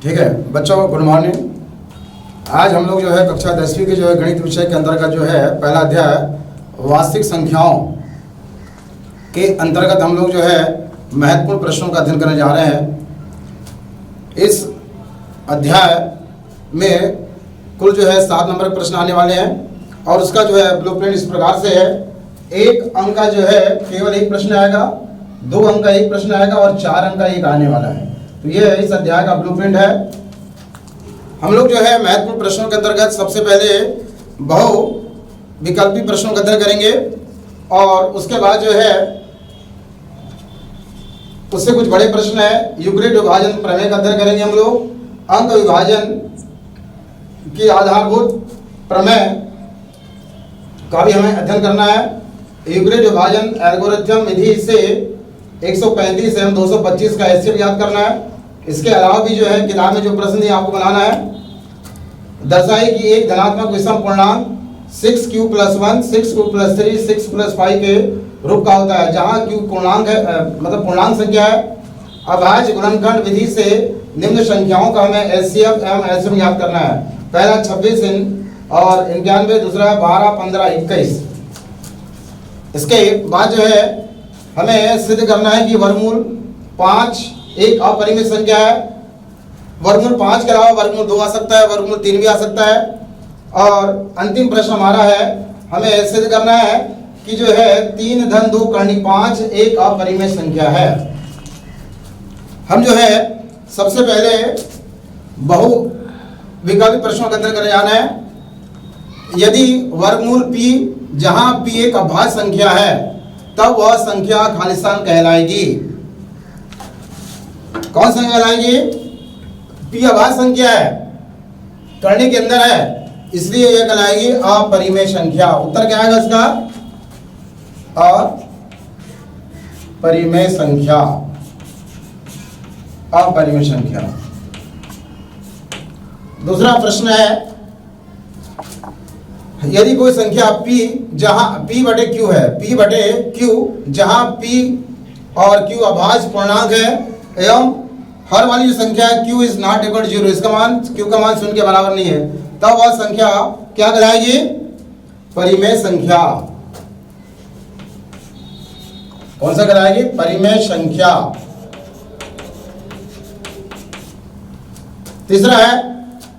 ठीक है बच्चों, गुड मॉर्निंग। आज हम लोग जो है कक्षा 10वीं के जो है गणित विषय के अंतर्गत जो है पहला अध्याय वास्तविक संख्याओं के अंतर्गत हम लोग जो है महत्वपूर्ण प्रश्नों का अध्ययन करने जा रहे हैं। इस अध्याय में कुल जो है 7 नंबर के प्रश्न आने वाले हैं और उसका जो है ब्लूप्रिंट इस प्रकार से है। 1 अंक का जो है केवल एक प्रश्न आएगा, 2 अंक का एक प्रश्न आएगा और 4 अंक का एक आने वाला है। तो ये इस अध्याय का ब्लूप्रिंट है। हम लोग जो है महत्वपूर्ण प्रश्नों के अंतर्गत सबसे पहले बहु विकल्पी प्रश्नों का अध्ययन करेंगे और उसके बाद जो है उससे कुछ बड़े प्रश्न है। यूक्लिड विभाजन प्रमेय का अध्ययन करेंगे हम लोग। अंक विभाजन की आधारभूत प्रमेय का भी हमें अध्ययन करना है। यूक्लिड विभाजन एल्गोरिथम विधि से 135 एवं 225 का एचसीएफ याद करना है। इसके अलावा भी जो है किताब में जो प्रश्न दिए आपको बनाना है। दर्शाइए कि एक धनात्मक विषम पूर्णांक 6q + 1, 6q + 3, 6 + 5 के रूप का होता है, जहाँ q पूर्णांक है, मतलब पूर्णांक संख्या है। अभाज्य गुणनखंड विधि से निम्न संख्याओं का हमें एचसीएफ एवं एलसीएम याद करना है। पहला 26 और 91, दूसरा 12, 15, 21। इसके बाद जो है हमें सिद्ध करना है कि वर्गमूल 5 एक अपरिमित संख्या है। वर्गमूल 5 के अलावा वर्गमूल 2 आ सकता है, वर्गमूल 3 भी आ सकता है। और अंतिम प्रश्न हमारा है, हमें सिद्ध करना है कि जो है 3 धन 2 करनी 5 एक अपरिमेय संख्या है। हम जो है सबसे पहले बहु विकल्पी प्रश्नों का अध्ययन करने जाना है। यदि वर्गमूल p जहां p एक अभाज्य संख्या है तब वह संख्या खालिस्तान कहलाएगी। कौन सा कहलाएगी? p अभाज्य संख्या है, करने के अंदर है, इसलिए यह कहलाएगी अपरिमेय संख्या। उत्तर क्या आएगा इसका? अपरिमेय संख्या। अपरिमेय संख्या। दूसरा प्रश्न है, यदि कोई संख्या p जहां p/q है, p/q जहां p और q अभाज्य पूर्णांक है एवं हर वाली जो संख्या है q is not equal to 0, इसका मान q का मान 0 के बराबर नहीं है, तब वह संख्या क्या कहलाएगी? परिमेय संख्या। कौन सा कहलाएगी? परिमेय संख्या। तीसरा है,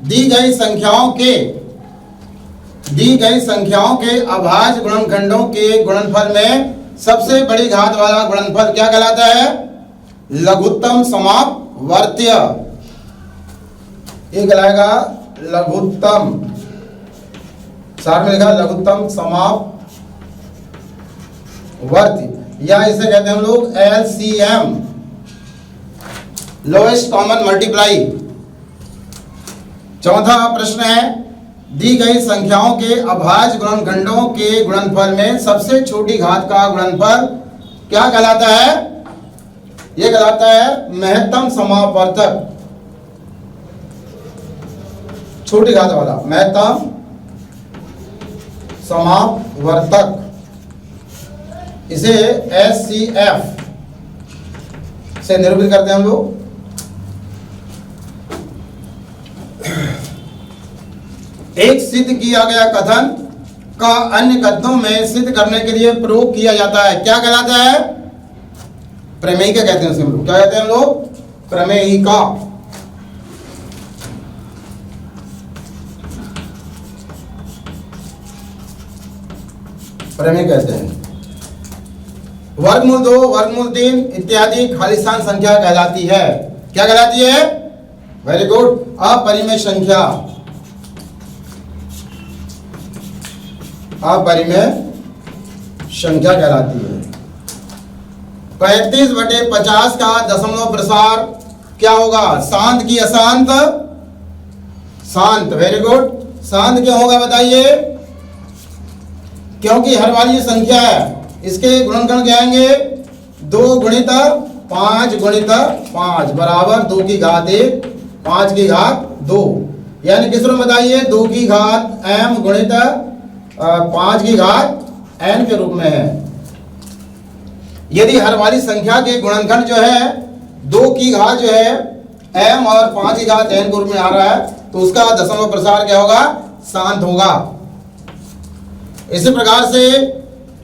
दी गई संख्याओं के अभाज्य गुणनखंडों के गुणनफल में सबसे बड़ी घात वाला गुणनफल क्या कहलाता है? लघुत्तम समापवर्त्य। ये कहलाएगा लघुत्तम, सार में लिखा लघुत्तम समापवर्त्य, या इसे कहते हैं हम लोग LCM, लोएस्ट कॉमन मल्टीप्लाई। चौथा प्रश्न है, दी गई संख्याओं के अभाज्य गुणनखंडों के गुणनफल में सबसे छोटी घात का गुणनफल क्या कहलाता है? यह कहलाता है महत्तम समापवर्तक। छोटी घात वाला महत्तम समापवर्तक, इसे SCF से निरूपित करते हैं हम लोग। एक सिद्ध किया गया कथन का अन्य कथनों में सिद्ध करने के लिए प्रयोग किया जाता है, क्या कहलाता है? प्रमेयिका कहते हैं उसे हम लोग। क्या कहते हैं हम लोग? प्रमेयिका। प्रमेय कहते हैं। वर्गमूल 2, वर्गमूल 3 इत्यादि खालिस्तान संख्या कहलाती है। क्या कहलाती है? वेरी गुड, अपरिमेय संख्या। अपरिमेय संख्या कहलाती है। 35/50 का दशमलव प्रसार क्या होगा? शांत की अशांत? शांत। Very good. शांत क्यों होगा बताइए? क्योंकि हर वाली जो संख्या है इसके गुणनखंड क्या आएंगे? 2 × 5 × 5 बराबर 2 की घात 1, 5 की घात 2, यानी किस रूप में बताइए? 2 की घात m × 5 की घात n के रूप में है। यदि हर वाली संख्या के गुणनखंड जो है 2 की घात जो है m और 5 की घात n के रूप में आ रहा है तो उसका दशमलव प्रसार क्या होगा, शांत होगा। इसी प्रकार से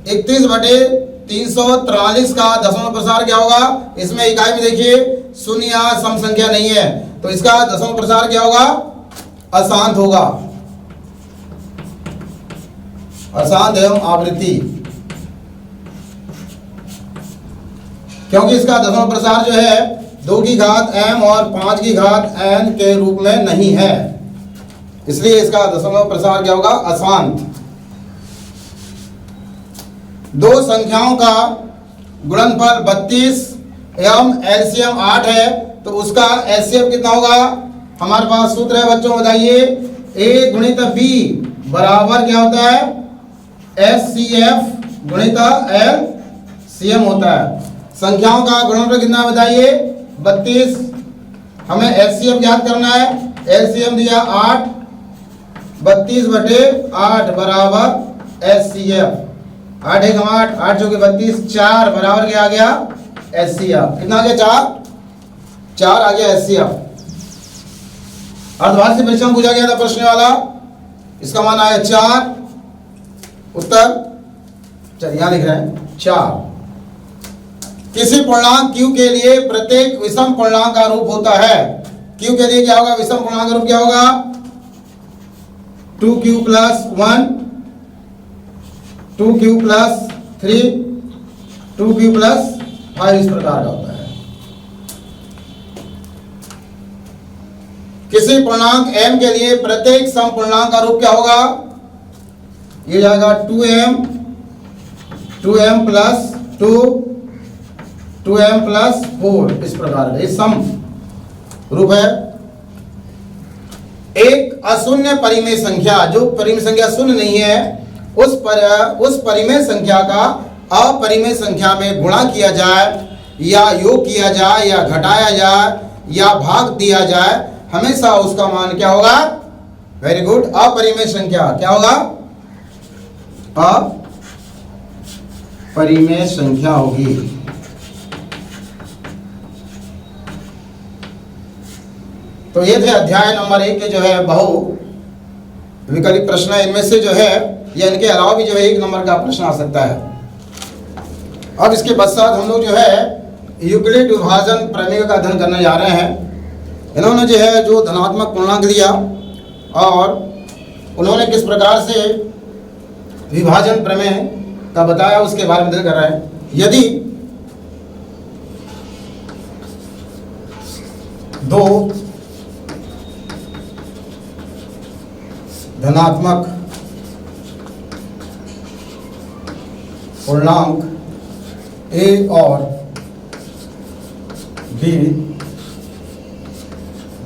31/343 का दशमलव प्रसार क्या होगा, इसमें इकाई में देखिए शून्य या सम संख्या नहीं है तो इसका दशमलव प्रसार क्या होगा, अशांत होगा, अशांत एवं आवृत्ति, क्योंकि इसका दशमलव प्रसार जो है 2 की घात m और 5 की घात n के रूप में नहीं है, इसलिए इसका दशमलव प्रसार क्या होगा, अशांत। दो संख्याओं का गुणनफल 32 एवं एलसीएम 8 है तो उसका एलसीएम कितना होगा, हमारे पास सूत्र है बच्चों, बताइए, a गुणित b बराबर क्या होता है, एचसीएफ गुणित एलसीएम होता है। संख्याओं का गुणनफल कितना है बताइए, 32, हमें एलसीएम ज्ञात करना है, एलसीएम दिया 8, 32/8 बराबर एचसीएफ, 8 एक 8, 8 चौके 32, 4 बराबर क्या आ गया, एचसीएफ, कितना आ गया, 4 आ गया एचसीएफ। अर्धभाग से परीक्षा में पूछा गया था प्रश्न वाला, इसका मान आया 4, उत्तर चलिए यहां लिख रहे हैं 4। किसी पूर्णांक q के लिए प्रत्येक विषम पूर्णांक का रूप होता है, q के लिए क्या होगा, विषम पूर्णांक का रूप क्या होगा, 2q + 1, 2q + 3, 2q + 5 इस प्रकार का होता है। किसी पूर्णांक m के लिए प्रत्येक सम पूर्णांक का रूप क्या होगा, ये जाएगा 2m + 2, 2m + 4 इस प्रकार का ये सम रूप है। एक अशून्य परिमेय संख्या, जो परिमेय संख्या शून्य नहीं है, उस परिमेय संख्या का अपरिमेय संख्या में गुणा किया जाए या योग किया जाए या घटाया जाए या भाग दिया जाए, हमेशा उसका मान क्या होगा, वेरी गुड, अपरिमेय संख्या क्या होगा, अपरिमेय संख्या होगी। तो ये थे अध्याय नंबर 1 के जो है बहु विकलित प्रश्न, इनमें से जो है या इनके अलावा भी जो है 1 नंबर का प्रश्न आ सकता है। अब इसके पश्चात हम लोग जो है यूक्लिड विभाजन प्रमेय का अध्ययन करने जा रहे हैं। इन्होंने जो है जो धनात्मक पूर्णांक लिया और उन्होंने किस प्रकार से विभाजन प्रमेय का बताया उसके बारे में अध्ययन कर रहे हैं। यदि दो धनात्मक पूर्णांक a और b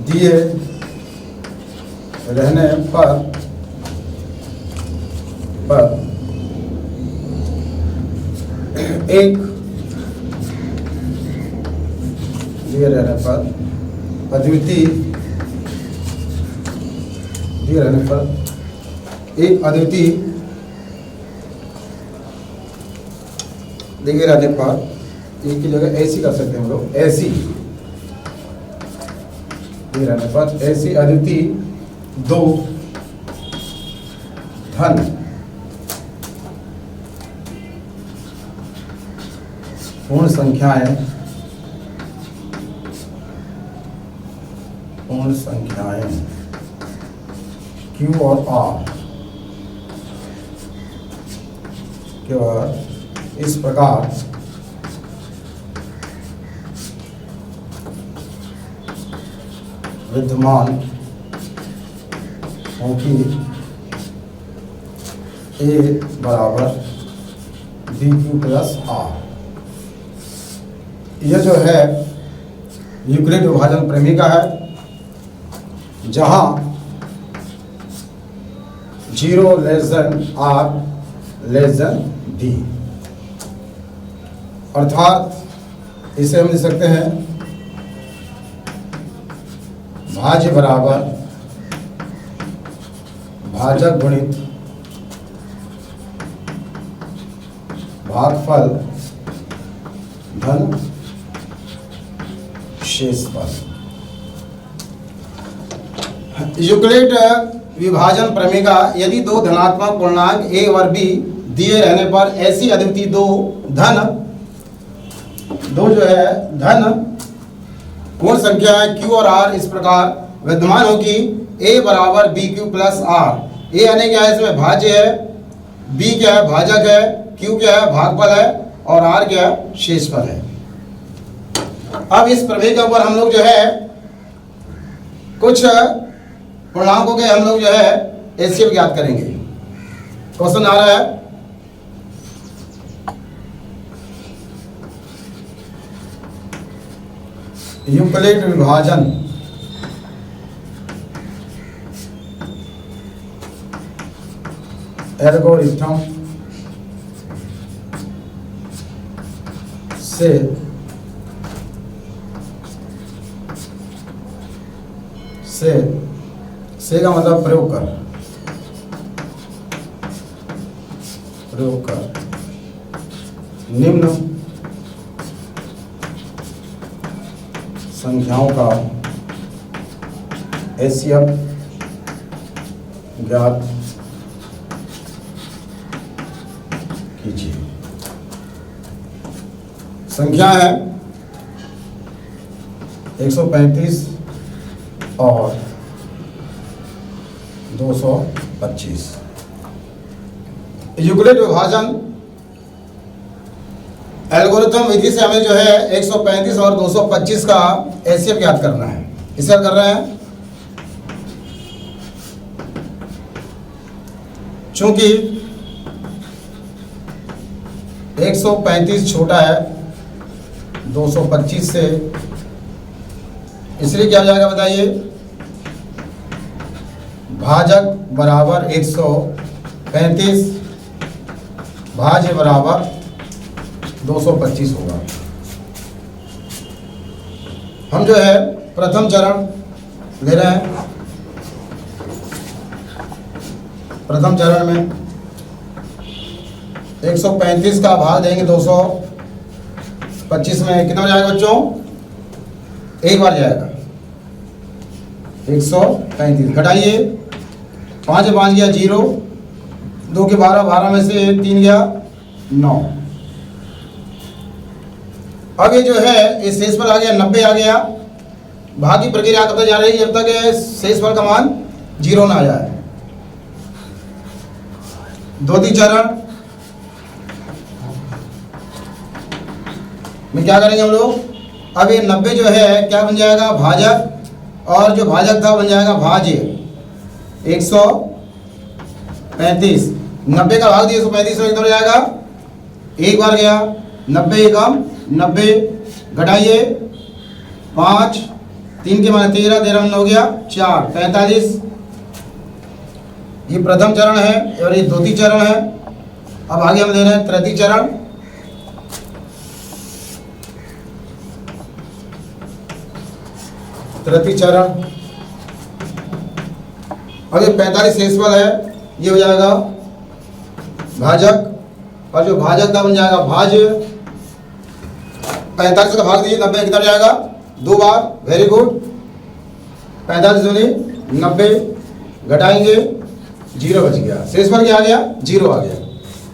दिए रहने पर एक दिए रहने पर अद्वितीय दिए रहने पर एक अद्वितीय दिए रहने पर, एक की जगह ऐसी कर सकते हैं हम लोग, ऐसी दिए रहने पर ऐसी अद्वितीय दो धन पूर्ण संख्याएं Q और R इस प्रकार विद्यमान हो कि A बराबर BQ + R। यह जो है यूक्लिड विभाजन प्रमेय का है, जहां 0 R D, अर्थात इसे हम लिख सकते हैं भाज्य बराबर भाजक गुणित भागफल धन शेषफल। यूक्लिड विभाजन प्रमेय का यदि दो धनात्मक पूर्णांक a और b दिए रहने पर ऐसी अद्वितीय दो जो है धन पूर्ण संख्या है q और r इस प्रकार विद्यमान हो कि a बराबर b q plus r. a यानी क्या है, इसमें भाज्य है, b क्या है, भाजक है, q क्या है, भागफल है और r क्या है, शेषफल है। अब इस प्रमेय के ऊपर हम लोग जो है कुछ पूर्णांकों के हम लोग जो है एचसीएफ ज्ञात करेंगे। क्वेश्चन आ रहा है, यूक्लिड विभाजन एल्गोरिथम से का मतलब प्रयोग कर निम्न संख्याओं का एचसीएफ ज्ञात कीजिए। संख्या है 135 और 225। यूक्लिड विभाजन एल्गोरिथम विधि से हमें जो है 135 और 225 का एचसीएफ ज्ञात करना है। इसे कर रहे हैं, चूंकि 135 छोटा है 225 से, इसलिए क्या हो जाएगा बताइए, भाजक बराबर 135 भाज्य बराबर 225 होगा। हम जो है प्रथम चरण ले रहे हैं। प्रथम चरण में 135 का भाग देंगे 225 में, कितना हो जाएगा बच्चों, एक बार जाएगा 135 घटाइए, 5 गया 0, 2 के 12, 12 में से 3 गया 9। अब ये जो है इस शेषफल आ गया 90 आ गया। भाग की प्रक्रिया करते जा रही है जब तक शेषफल का मान 0 ना आ जाए। द्वितीय चरण में क्या करेंगे हम लोग, अब ये 90 जो है क्या बन जाएगा, भाजक, और जो भाजक था बन जाएगा भाज्य 135। 90 का भाग दिया 135 में कितना हो जाएगा, एक बार गया 90 एकम 90, घटाइए 5, 3 के माने 13, 13 में हो गया 4, 45। ये प्रथम चरण है और ये द्वितीय चरण है। अब आगे हम ले रहे हैं तृतीय चरण। तृतीय चरण अब ये 45 शेषफल है, ये हो जाएगा भाजक, और जो भाजक का बन जाएगा भाज्य। 45 का भाग दीजिए 90 कितना जाएगा, 2 बार, वेरी गुड। 45 दूनी 90, घटाएंगे 0 बच गया, शेषफल क्या आ गया, 0 आ गया।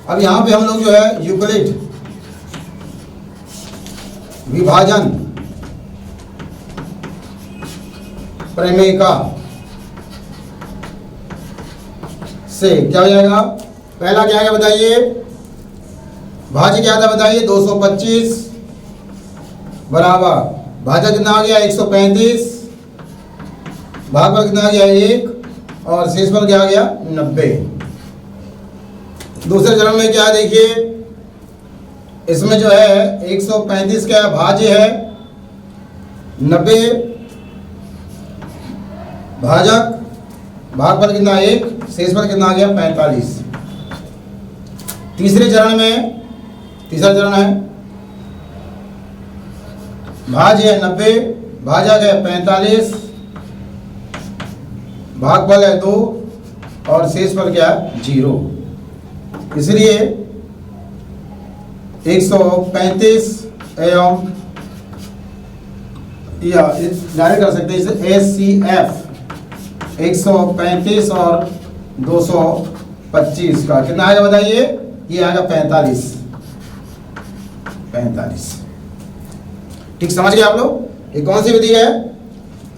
अब यहाँ पे हम लोग जो है यूक्लिड विभाजन प्रमेय का से क्या हो जाएगा, पहला क्या है बताइए, भाज्य क्या था बताइए, 225 बराबर भाजक कितना आ गया 135, भागफल कितना आ गया 1, और शेषफल क्या आ गया 90। दूसरे चरण में क्या है देखिए, इसमें जो है 135 का भाज्य है, 90 भाजक, भागफल कितना 1, शेषफल कितना आ गया 45। तीसरे चरण में, तीसरा चरण है भाज्य है 90, भाजक है 45, भागफल है 2 और शेषफल क्या है 0। इसलिए 135 एवं या डायरेक्ट कर सकते हैं इसे HCF 135 और 225 का कितना आएगा बताइए? ये आएगा 45। ठीक समझ गए आप लोग? ये कौन सी विधि है?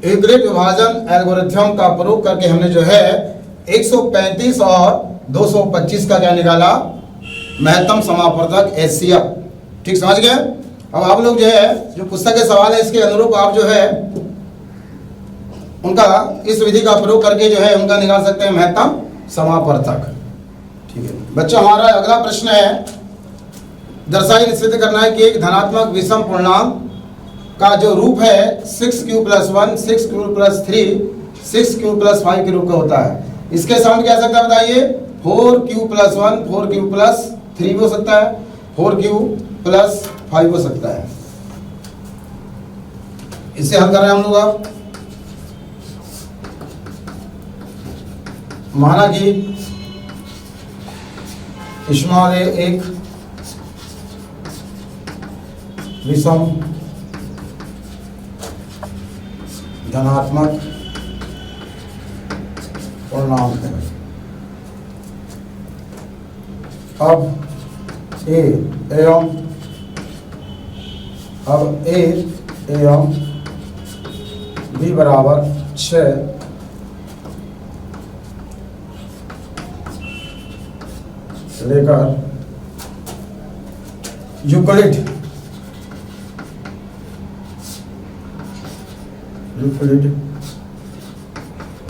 यूक्लिड विभाजन एल्गोरिथम का प्रयोग करके हमने जो है 135 और 225 का क्या निकाला? महत्तम समापवर्तक HCF। ठीक समझ गए? अब आप लोग जो है जो पुस्तक के सवाल है इसके अनुरूप आप जो है उनका इस विधि का प्रयोग करके जो है उनका निकाल सकते हैं महत्तम समापवर्तक। ठीक है बच्चों, हमारा अगला प्रश्न है दर्शाई निश्चित करना है कि एक धनात्मक विषम पूर्णांक का जो रूप है 6q + 1, 6q + 3, 6q + 5 के रूप का होता है। इसके साउंड क्या सकता है बताइए? 4q + 1, 4q + 3 भी हो सकता है, 4q + 5 हो सकता है। इसे हल कर रहे हैं हम लोग। अब माना कि स्मॉल a एक विषम धनात्मक पूर्णांक है। अब a एवं b बराबर 6 लेकर यूक्लिड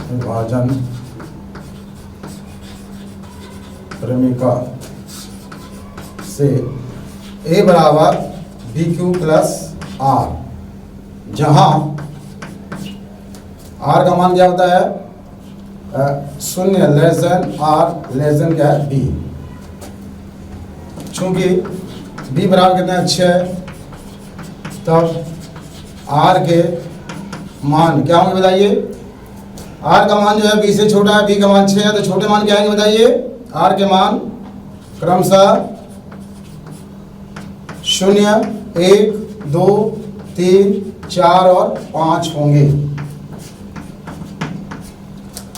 विभाजन प्रमेय से a बराबर BQ + R, जहां R का मान क्या होता है? 0 R क्या है? B। चूंकि B बराबर कितना है? 6, तब R के मान क्या होंगे बताइए? R का मान जो है B से छोटा है, B का मान 6 है, तो छोटे मान क्या आएंगे बताइए? R के मान क्रमशः 0, 1, 2, 3, 4 और 5 होंगे।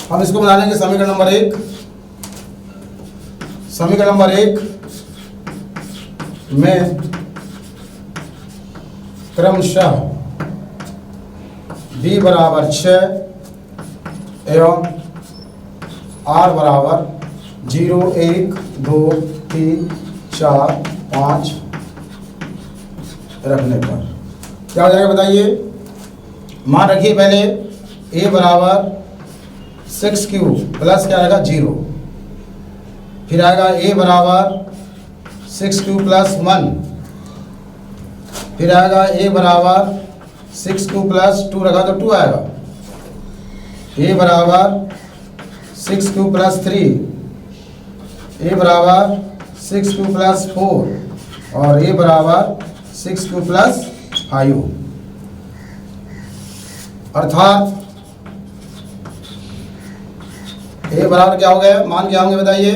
हम इसको बना लेंगे समीकरण नंबर 1। समीकरण नंबर 1 में क्रमशः b बराबर 6 एवं r बराबर 0, 1, 2, 3, 4, 5 रखने पर क्या हो जाएगा बताइए? मान रखिए पहले a बराबर 6q प्लस क्या आएगा? 0। फिर आएगा a बराबर 6q + 1। फिर आएगा a बराबर 6q + 2 रखा तो 2 आएगा। a बराबर 6q + 3, a बराबर 6q + 4 और a बराबर 6q + 5। अर्थात a बराबर क्या हो गया? मान क्या होंगे बताइए?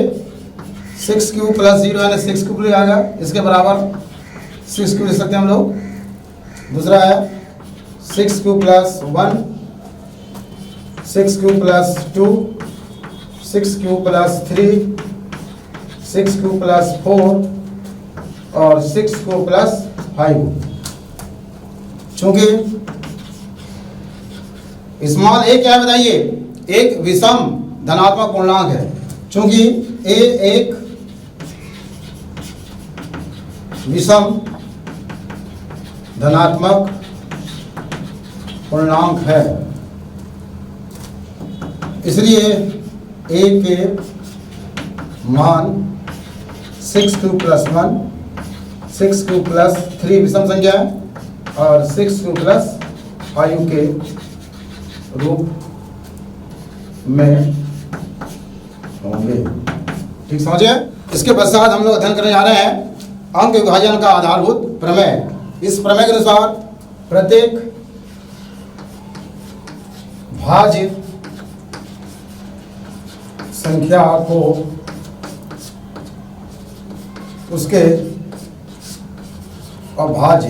6q + 0 यानी 6q आएगा, इसके बराबर 6q लिख सकते हैं हम लोग। दूसरा है 6q + 1, 6q + 2, 6q + 3, 6q + 4 और 6q + 5। चूंकि स्मॉल a क्या है बताइए? एक विषम धनात्मक पूर्णांक है। चूंकि a एक विषम धनात्मक पूर्णांक है, इसलिए a के मान 6q + 1, 6q + 3 विषम संख्या है और 6q + 5 के रूप में होंगे। ठीक समझे? इसके पश्चात हम लोग अध्ययन करने जा रहे हैं अंक विभाजन का आधारभूत प्रमेय। इस प्रमेय के अनुसार प्रत्येक भाजित संख्या को उसके अभाज्य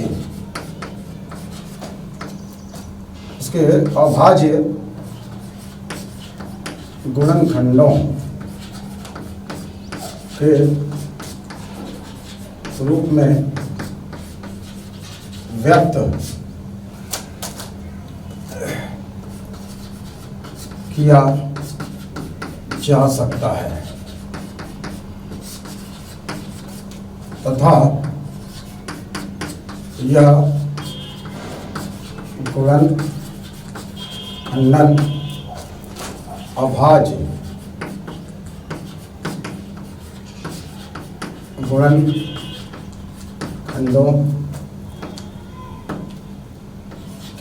गुणनखंडों के रूप में व्यक्त किया जा सकता है तथा यह गुणनखंडन अभाज्य गुणनखंडों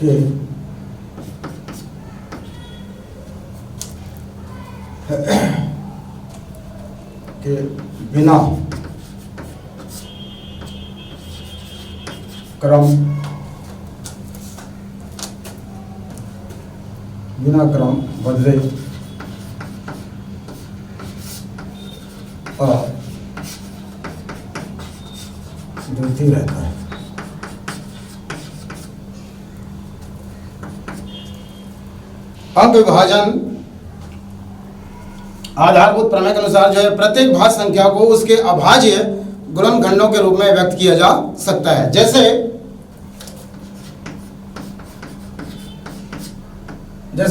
के बिना क्रम बदले अद्वितीय रहता है। अंक विभाजन आधारभूत प्रमेय के अनुसार जो है प्रत्येक भाज्य संख्या को उसके अभाज्य गुणनखंडों के रूप में व्यक्त किया जा सकता है। जैसे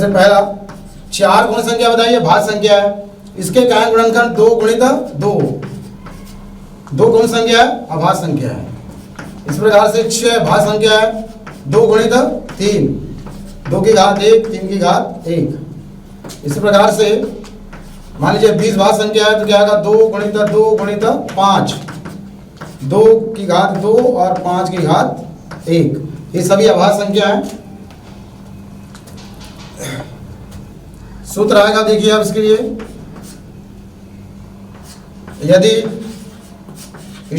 पहला 4 गुण संख्या बताइए, भाज्य संख्या है, इसके क्या है गुणनखंड 2 गुणित 2, 2 गुण संख्या है, अभाज्य संख्या है। इस प्रकार से 6 भाज्य संख्या है, 2 गुणित 3, 2 की घात 1, 3 की घात 1। इस प्रकार से मान लीजिए 20 भाज्य संख्या है तो क्या आएगा 2 गुणित 5, 2 की घात 2 और 5 की घात 1। ये सभी अभाज्य संख्या है। सूत्र आएगा देखिए अब इसके लिए, यदि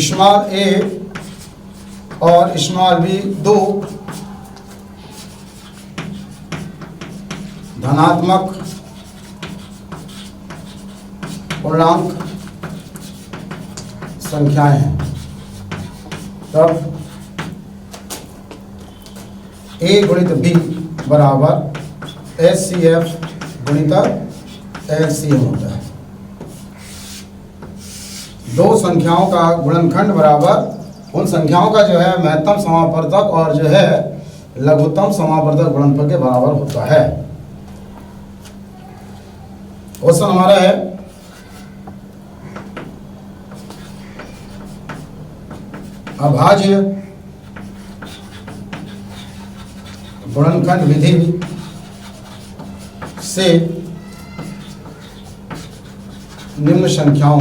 स्मॉल a और स्मॉल b 2 धनात्मक पूर्णांक संख्याएं हैं तब a गुणित b बराबर HCF गुणित LCM होता है। दो संख्याओं का गुणनखंड बराबर उन संख्याओं का जो है महत्तम समापवर्तक और जो है लघुत्तम समापवर्तक गुणनफल के बराबर होता है। क्वेश्चन हमारा है अभाज्य गुणनखंड विधि से निम्न संख्याओं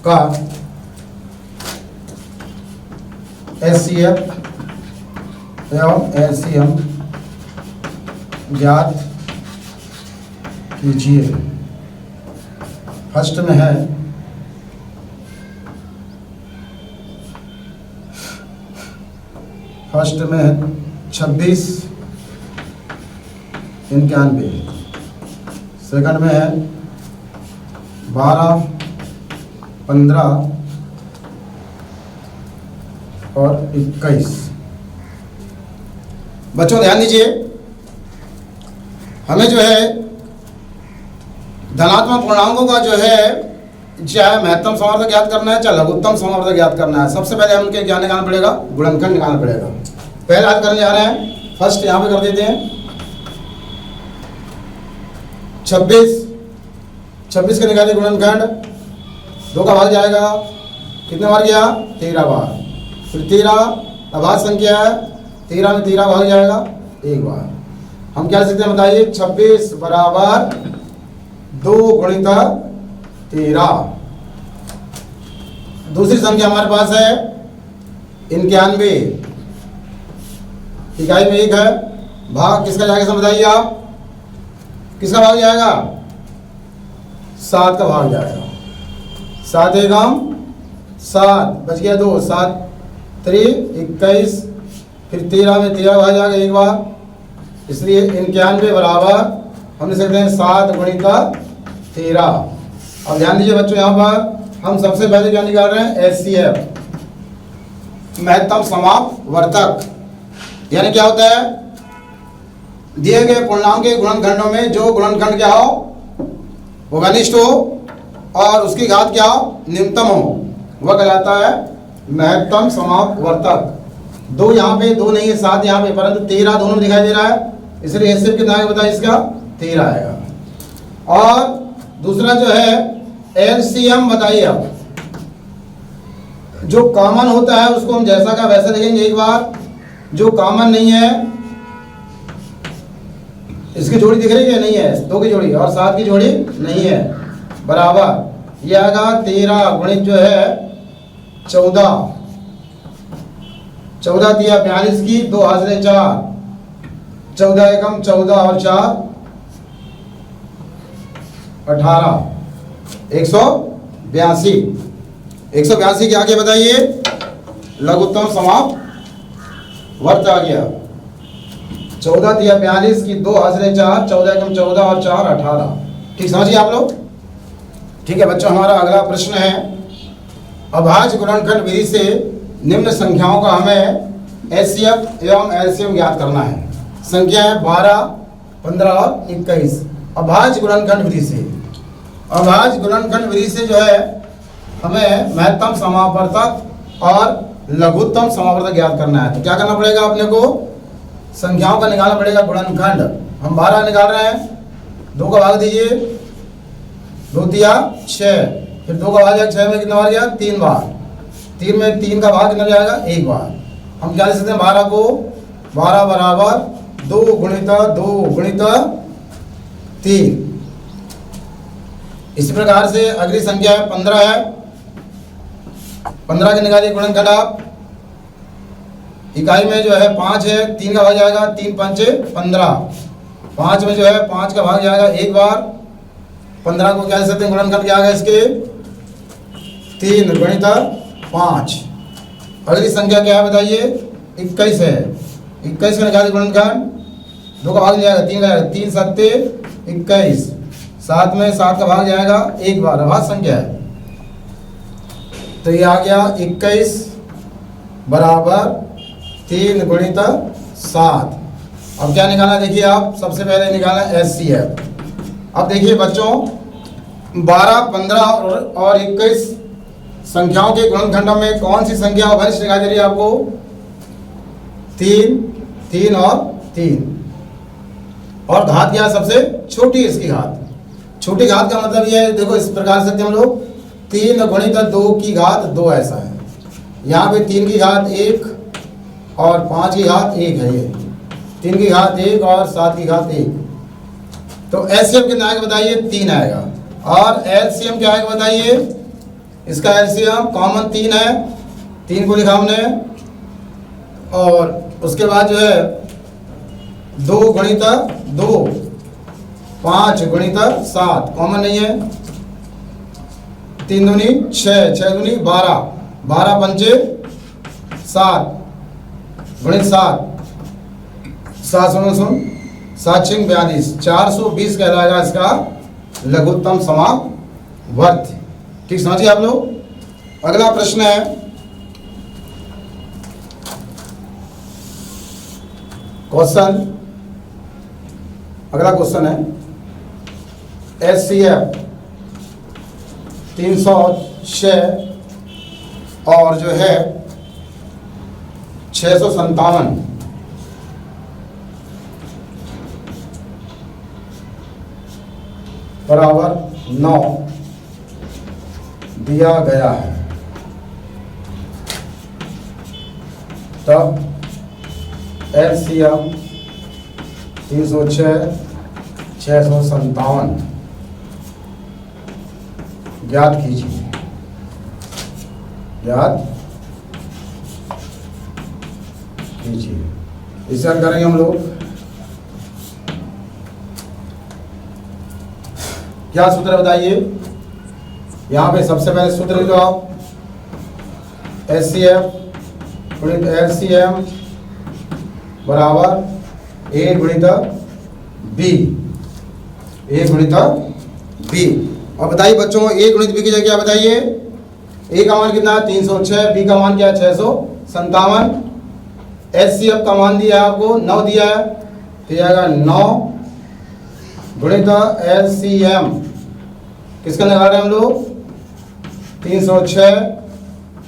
का HCF एवं LCM ज्ञात कीजिए। फर्स्ट में है फर्स्ट में है 26 91, सेकंड में है 12 15 और 21। बच्चों ध्यान दीजिए, हमें जो है धनात्मक पूर्णांकों का जो है चाहे महत्तम समावर्तक ज्ञात करना है चाहे लघुत्तम समावर्तक ज्ञात करना है। सबसे पहले हम उनके क्या निकालना पड़ेगा, गुणनखंड निकालना पड़ेगा। पहले याद करने जा रहे हैं, फर्स्ट यहाँ पे कर देते हैं 26 के निकालिए गुणनखंड, 2 का भाग जाएगा, कितने बार गया 13 बार। फिर 13 अभाज्य संख्या है, 13 में 13 भाग जाएगा 1 बार। हम क्या लिख सकते हैं बताइए, 26 बराबर 2 गुणित 13। दूसरी संख्या हमारे पास है 91, इकाई में 1 है, भाग किसका जाएगा बताइए आप, किसका भाग जाएगा 7 का भाग जाएगा। 7 एकम 7 बच गया 2, 7 3 21, फिर 13 में 13 भाग जाएगा 1 बार। इसलिए 91 बराबर हम लिख सकते हैं 7 गुणित 13। अब ध्यान दीजिए बच्चों, यहाँ पर हम सबसे पहले क्या निकाल रहे हैं, HCF महत्तम समापवर्तक। यानी क्या होता है, दिए गए पूर्णांक के गुणनखंडों में जो गुणनखंड क्या हो वो घनिष्ठ हो और उसकी घात क्या हो न्यूनतम हो, वह कहलाता है महत्तम समापवर्तक। 2 यहाँ पे 2 नहीं है, 7 यहाँ पे, परंतु 13 दोनों में दिखाई दे रहा है, इसलिए एचसीएफ कितना आएगा बताइए इसका 13 आएगा। और दूसरा जो है एलसीएम बताइए। अब जो कॉमन होता है उसको हम जैसा का वैसा देखेंगे एक बार, जो कॉमन नहीं है इसकी जोड़ी दिख रही है नहीं है, 2 की जोड़ी और 7 की जोड़ी नहीं है, बराबर ये आएगा 13 गुणित जो है 14, 14 दिया 42 की 2 हाथ से 4, 14 एकम 14 और 4 18, 182। 182 के आगे बताइए लघुत्तम समापवर्त आ गया। 14 दिया 42 की 2 हाथ 4, 14 एकम 14 और 4 18। ठीक समझिए आप लोग। ठीक है बच्चों, हमारा अगला प्रश्न है अभाज्य गुणनखंड विधि से निम्न संख्याओं का हमें एचसीएफ एवं एलसीएम ज्ञात करना है। संख्या है 12, 15 और 21। अभाज्य गुणनखंड विधि से, अभाज्य गुणनखंड विधि से जो है हमें महत्तम समापवर्तक और लघुत्तम समापवर्तक ज्ञात करना है। तो क्या करना पड़ेगा अपने को, संख्याओं का निकालना पड़ेगा गुणनखंड। हम 12 निकाल रहे हैं, 2 का भाग दीजिए, 2 दिया 6, फिर 2 का भाग जाएगा 6 में कितना बार गया 3 बार, 3 में 3 का भाग कितना जाएगा 1 बार। हम क्या लिख सकते हैं 12 को 12 बराबर 2 गुणित 3। इसी प्रकार से अगली संख्या है 15 है, 15 के निकालिए गुणनखंड आप। इकाई में जो है 5 है, 3 का भाग जाएगा 3 पंचे 15, 5 में जो है 5 का भाग जाएगा 1 बार। 15 को क्या लिख सकते हैं गुणनखंड क्या आ गया इसके 3 गुणित 5। अगली संख्या क्या है बताइए 21 है, 21 का निकालिए गुणनखंड, 2 का भाग जाएगा 3 का जाएगा 3 सत्ते 21, 7 में 7 का भाग जाएगा 1 बार, अभाज्य संख्या है। तो ये आ गया 21 बराबर 3 गुणित 7। अब क्या निकालना देखिए आप, सबसे पहले निकालना एचसीएफ। अब देखिए बच्चों 12, 15 और 21 संख्याओं के गुणनखंडों में कौन सी संख्या अवश्य दिखाई दे रही है आपको 3, 3 और 3, और घात क्या है सबसे छोटी इसकी घात। छोटी घात का मतलब ये है, देखो इस प्रकार से हम लोग 3 गुणित 2 की घात 2 ऐसा है, यहाँ पे 3 की घात 1 और 5 की घात 1 है, ये 3 की घात 1 और 7 की घात 1। तो एलसीएम कितना आएगा बताइए 3 आएगा। और एलसीएम क्या आएगा बताइए, इसका एलसीएम कॉमन 3 है, 3 को लिखा हमने, और उसके बाद जो है 2 गुणित 2, 5 गुणित 7 कॉमन नहीं है, 3 दूनी 6, 6 दूनी 12, 12 पंचे 7 गुणित 7, 7 सुन 7 छिंग 42, 420 कहलाएगा इसका लघुत्तम समापवर्त। ठीक समझिए आप लोग। अगला प्रश्न है क्वेश्चन, अगला क्वेश्चन है एचसीएफ 306 और जो है 657 बराबर 9 दिया गया है। तब एलसीएम 306, 657 ज्ञात कीजिए। ज्ञात कीजिए, इसे हल करेंगे हम लोग। क्या सूत्र बताइए, यहाँ पे सबसे पहले सूत्र लिख लो आप, एचसीएफ गुणित एलसीएम बराबर ए गुणित बी, ए गुणित बी। और बताइए बच्चों ए गुणित बी की जगह क्या बताइए, ए का मान कितना है 306, बी का मान क्या है 657, एचसीएफ का मान दिया है आपको 9 दिया है, तो ये आएगा 9 गुणित LCM किसका लगा रहे हैं हम लोग 306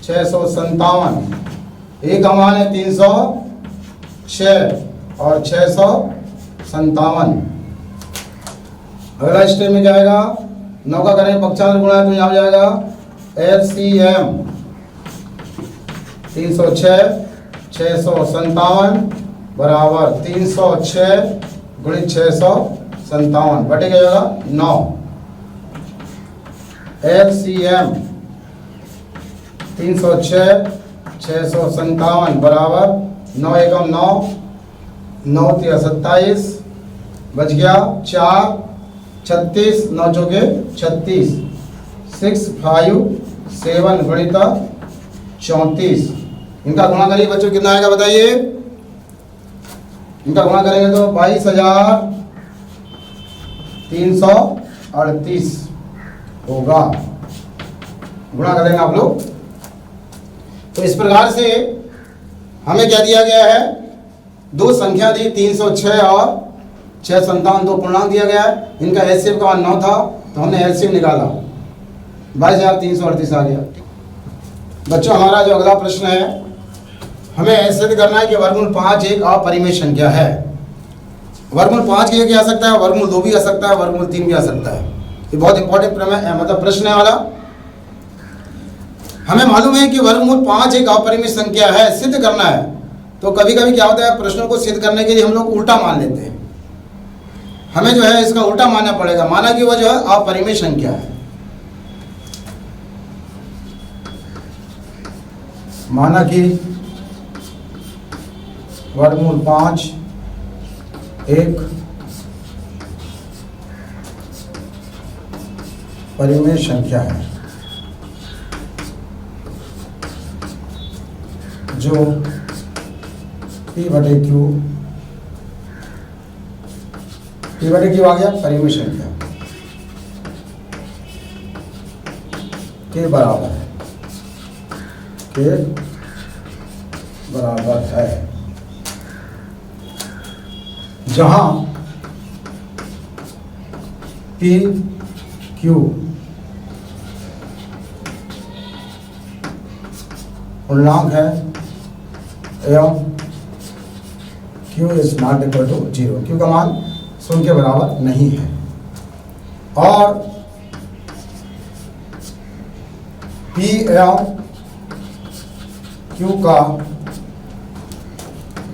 657 ए का मान है 306 और 657। अगला स्टेप में क्या आएगा 9 का करेंगे पक्षांतर गुणा है तो यहाँ हो जाएगा LCM 306 657 बराबर 306 गुणित 657 बटे क्या होगा 9। LCM 306 657 बराबर 9 एकम 9 9 3 27 बच गया 4 36 9 चौके 36 6 5 7 गुणित 34। इनका गुणा करिए बच्चों कितना आएगा बताइए। इनका गुणा करेंगे तो 22,338 होगा। गुणा करेंगे आप लोग। तो इस प्रकार से हमें क्या दिया गया है दो संख्या दी 306 और 657 दो पूर्णांक दिया गया है। इनका एलसीएम का मान 9 था तो हमने एलसीएम निकाला 22,338 आ गया। बच्चों हमारा जो अगला प्रश्न है हमें ऐसे भी करना है कि वर्गमूल 5 एक अपरिमेय संख्या है। वर्गमूल 5 की क्या आ सकता है, वर्गमूल 2 भी आ सकता है, वर्गमूल 3 भी आ सकता है। ये बहुत इंपॉर्टेंट मतलब प्रश्न है वाला। हमें मालूम है कि वर्गमूल 5 एक अपरिमेय संख्या है, सिद्ध करना है। तो कभी कभी क्या होता है प्रश्नों को सिद्ध करने के लिए हम लोग उल्टा मान लेते हैं। हमें जो है इसका उल्टा मानना पड़ेगा। माना कि वह जो है अपरिमेय संख्या है। माना कि वर्गमूल 5 एक परिमेय संख्या है जो P/Q आ गया परिमेय संख्या के बराबर है, के बराबर है, जहां P Q पूर्णांक है एवं Q is not equal to 0। Q का मान 0 के बराबर नहीं है और P एवं Q का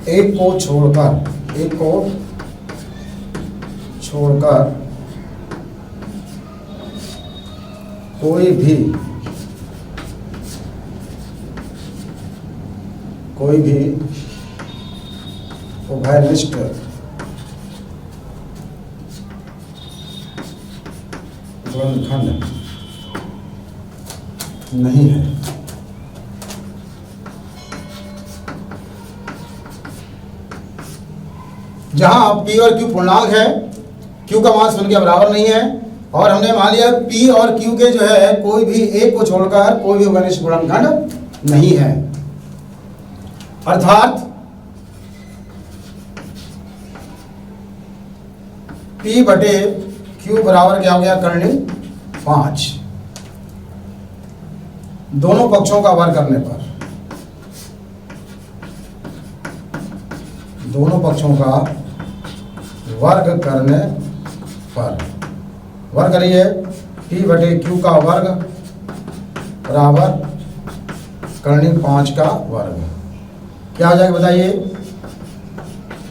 एक को छोड़कर कोई भी उभयनिष्ठ गुणनखंड नहीं है। जहां P और Q पूर्णांक है, Q का मान 0 के बराबर नहीं है और हमने मान लिया P और Q के जो है कोई भी एक को छोड़कर कोई भी उभयनिष्ठ गुणनखंड नहीं है। अर्थात P/Q बराबर क्या हो गया कर्णी 5। दोनों पक्षों का वर्ग करने पर, दोनों पक्षों का वर्ग करने पर वर्ग करिए P/Q का वर्ग बराबर कर्णी 5 का वर्ग। क्या हो जाएगा बताइए।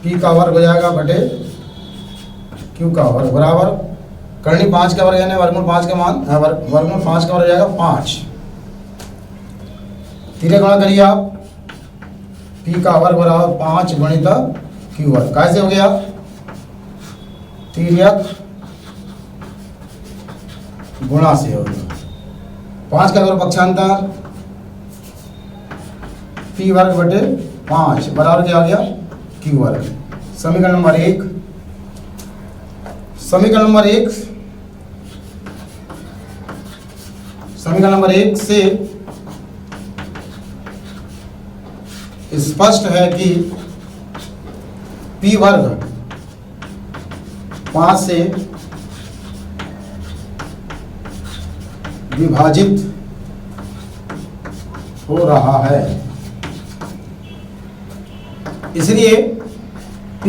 P का वर्ग हो जाएगा बटे Q का वर्ग बराबर कर्णी 5 का वर्ग यानी वर्गमूल 5 का मान वर्गमूल 5 का वर्ग हो जाएगा 5। तीसरे गुणा करिए आप P का वर्ग बराबर 5 गुणित Q वर्ग। कैसे हो गया तिर्यक गुणा से हो गया 5 का वर्ग पक्षांतर P वर्ग बटे 5 बराबर क्या हो गया Q वर्ग। समीकरण नंबर 1 से स्पष्ट है कि P वर्ग 5 से विभाजित हो रहा है, इसलिए P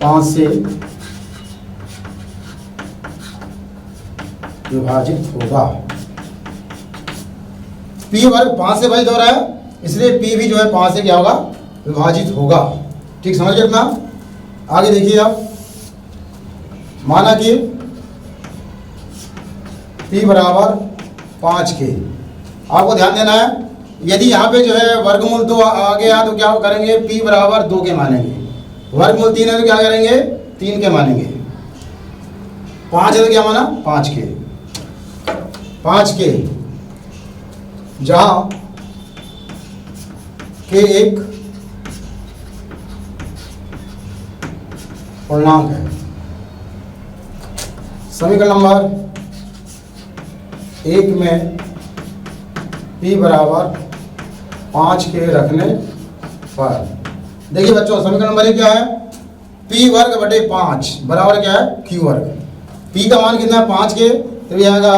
5 से विभाजित होगा। P वर्ग 5 से विभाजित हो रहा है, इसलिए P भी जो है 5 से क्या होगा, विभाजित होगा। ठीक समझ गए इतना? आगे देखिए आप, माना कि P बराबर 5 के, आपको ध्यान देना है, यदि यहाँ पे जो है वर्गमूल 2 आ गया तो क्या करेंगे, P बराबर 2 के मानेंगे। वर्गमूल 3 है तो क्या करेंगे, 3 के मानेंगे। 5 है तो क्या माना, 5 के। 5 के जहाँ के एक पूर्णांक है। समीकरण नंबर 1 में P बराबर 5 के रखने पर, देखिए बच्चों समीकरण नंबर 1 क्या है, P वर्ग बटे 5 बराबर क्या है, Q वर्ग। P का मान कितना है, 5 के, तो ये आएगा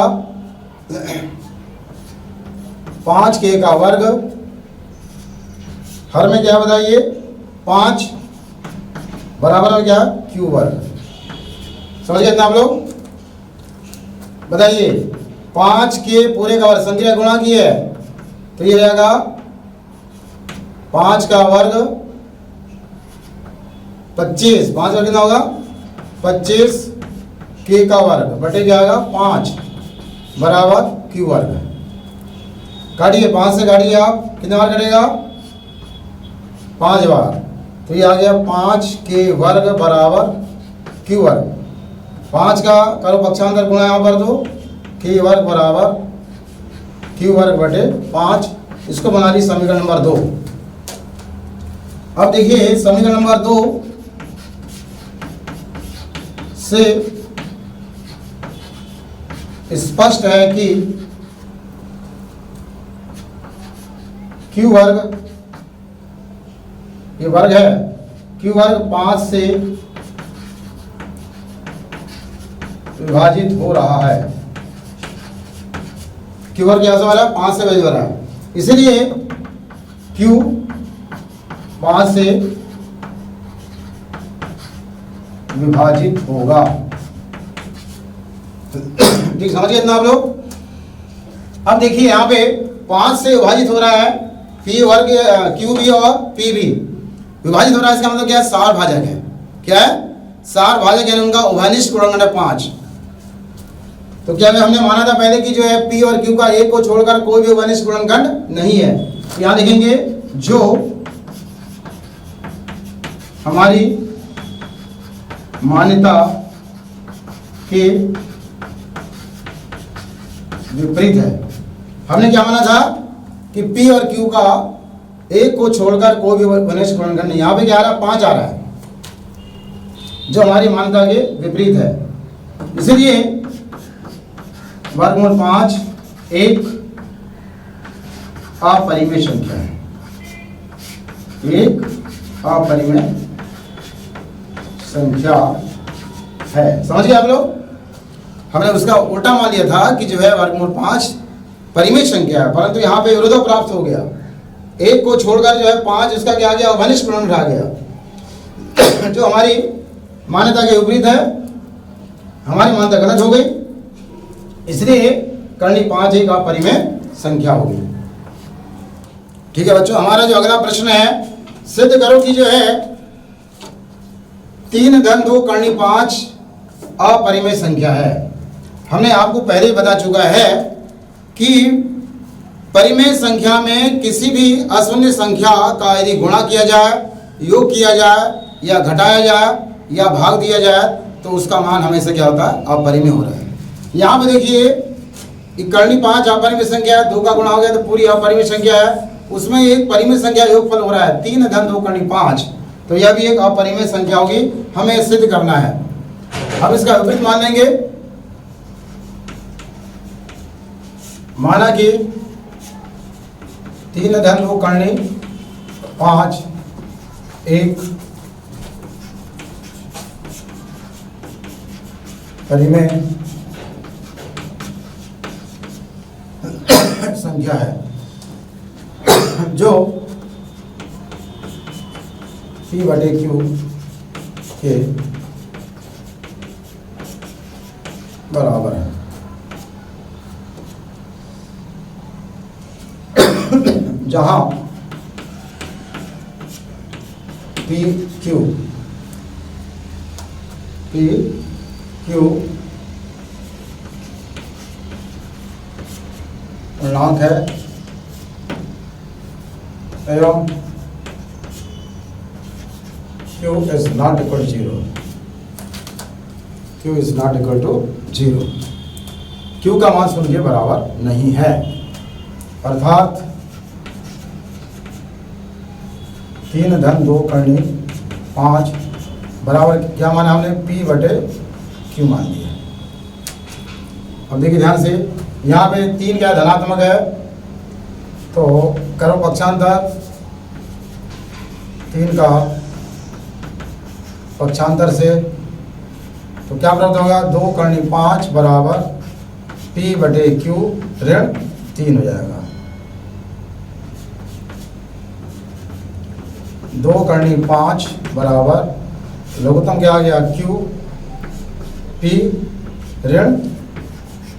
5 के का वर्ग, हर में क्या बताइए, 5 बराबर में क्या, Q वर्ग। समझ गए इतना आप लोग? बताइए 5 के पूरे का वर्ग, संख्या गुणा की है तो ये रहेगा 5 का वर्ग 25, 5 वर्ग कितना होगा, 25 के का वर्ग बटे क्या आएगा, 5 बराबर Q वर्ग। काटिए, 5 से काटिए आप, कितने बार कटेगा, 5 बार, तो ये आ गया 5 के वर्ग बराबर Q वर्ग। 5 का करो पक्षांतर गुणा यहाँ पर, तो K वर्ग बराबर Q वर्ग बटे 5। इसको बना ली समीकरण नंबर 2। अब देखिए समीकरण नंबर 2 से स्पष्ट है कि Q वर्ग, ये वर्ग है, Q वर्ग 5 से विभाजित हो रहा है। Q वर्ग क्या सवाल है, 5 से विभाजित हो रहा है, इसलिए Q 5 से विभाजित होगा। ठीक समझिए इतना आप लोग? अब देखिए यहाँ पे 5 से विभाजित हो रहा है, P वर्ग Q भी और P भी विभाजित हो रहा है, इसका मतलब क्या है, सार भाजक है। क्या है, सार भाजक यानी उनका उभयनिष्ठ गुणनखंड है 5। तो क्या हमने माना था पहले कि जो है P और Q का एक को छोड़कर कोई भी उभयनिष्ठ गुणनखंड नहीं है। यहाँ लिखेंगे जो हमारी मान्यता के विपरीत है। हमने क्या माना था कि P और Q का एक को छोड़कर कोई भी उभयनिष्ठ गुणनखंड नहीं। यहाँ पे क्या आ रहा है, 5 आ रहा है, जो हमारी मान्यता के विपरीत है। इसलिए वर्गमूल 5 एक अपरिमेय संख्या है, एक अपरिमेय संख्या है। समझ गए आप लोग? हमने उसका उल्टा मान लिया था कि जो है वर्गमूल 5 परिमेय संख्या है, परंतु यहाँ पे विरोध प्राप्त हो गया। एक को छोड़कर जो है 5, इसका क्या आ गया, उभयनिष्ठ गुणनखंड आ गया, जो हमारी मान्यता के विपरीत है। हमारी मान्यता गलत हो गई, इसलिए करनी 5 एक अपरिमेय संख्या होगी। ठीक है बच्चों, हमारा जो अगला प्रश्न है, सिद्ध करो कि जो है 3 घन 2 करनी 5 अपरिमेय संख्या है। हमने आपको पहले ही बता चुका है कि परिमेय संख्या में किसी भी अशून्य संख्या का यदि गुणा किया जाए, योग किया जाए, या घटाया जाए, या भाग दिया जाए, तो उसका मान हमेशा क्या होता है, अपरिमेय हो रहा है। यहाँ पे देखिए करनी 5 अपरिमेय संख्या है, 2 का गुणा हो गया तो पूरी अपरिमेय संख्या है, उसमें एक परिमेय संख्या योगफल हो रहा है 3 घन 2 करनी 5, तो यह भी एक अपरिमेय संख्या होगी। हमें सिद्ध करना है। अब इसका विपरीत मान लेंगे। माना कि 3 घन 2 करनी 5 एक परिमेय संख्या है जो P/Q के बराबर है। जहां PQ पूर्णांक है एवं Q is not equal to 0। Q is not equal to 0। Q का मान 0 के बराबर नहीं है, अर्थात 3-2 करनी 5 बराबर क्या माना हमने, P/Q मान लिया। अब देखिए ध्यान से, यहाँ पे 3 क्या धनात्मक है, तो करो पक्षांतर, 3 का पक्षांतर से तो क्या प्राप्त होगा, 2 करनी 5 बराबर P/Q ऋण 3 हो जाएगा। 2 करनी 5 बराबर लघुत्तम क्या आ गया, Q P ऋण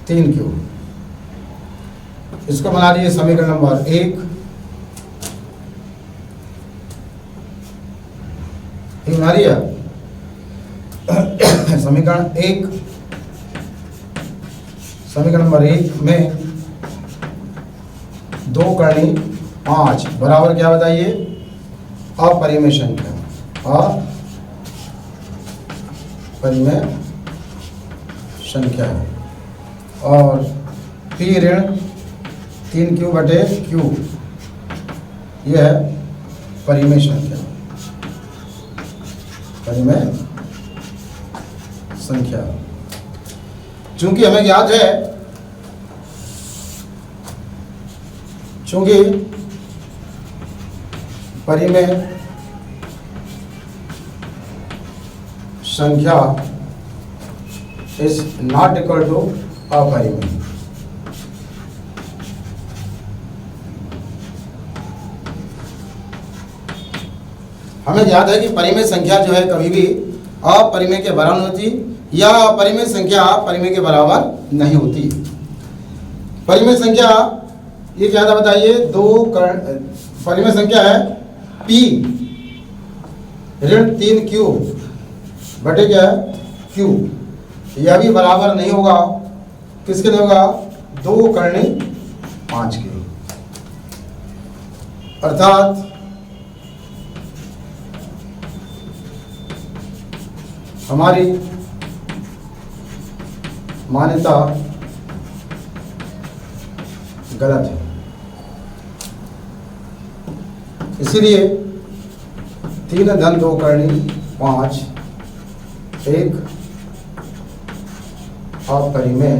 3Q। इसको बना लीजिए समीकरण नंबर 1। बना लिया समीकरण 1। समीकरण नंबर 1 में 2 करनी 5 बराबर क्या बताइए, अपरिमेय संख्या, अपरिमेय संख्या है, और P ऋण 3Q/Q यह है परिमेय संख्या, परिमेय संख्या। चूंकि हमें याद है, चूंकि परिमेय संख्या इज नॉट इक्वल टू अपरिमेय। हमें याद है कि परिमेय संख्या जो है कभी भी अपरिमेय के बराबर नहीं होती, या परिमेय संख्या परिमेय के बराबर नहीं होती। परिमेय संख्या ये क्या था बताइए, परिमेय संख्या है P ऋण 3Q बटे क्या है Q। यह भी बराबर नहीं होगा, किसके लिए होगा, 2 करनी 5 के। अर्थात हमारी मान्यता गलत है। इसीलिए 3-2 करनी 5 एक अपरिमेय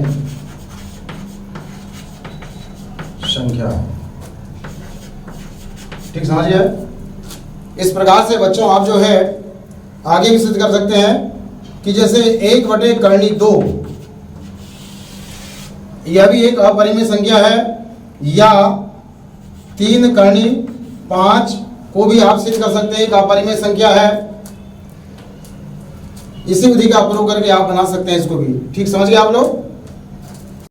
संख्या है। ठीक समझिए। इस प्रकार से बच्चों आप जो है आगे भी सिद्ध कर सकते हैं कि जैसे 1/2 यह भी एक अपरिमेय संख्या है, या 3 करनी 5 को भी आप सिद्ध कर सकते हैं एक अपरिमेय संख्या है। इसी विधि का प्रयोग करके आप बना सकते हैं इसको भी। ठीक समझ गए आप लोग।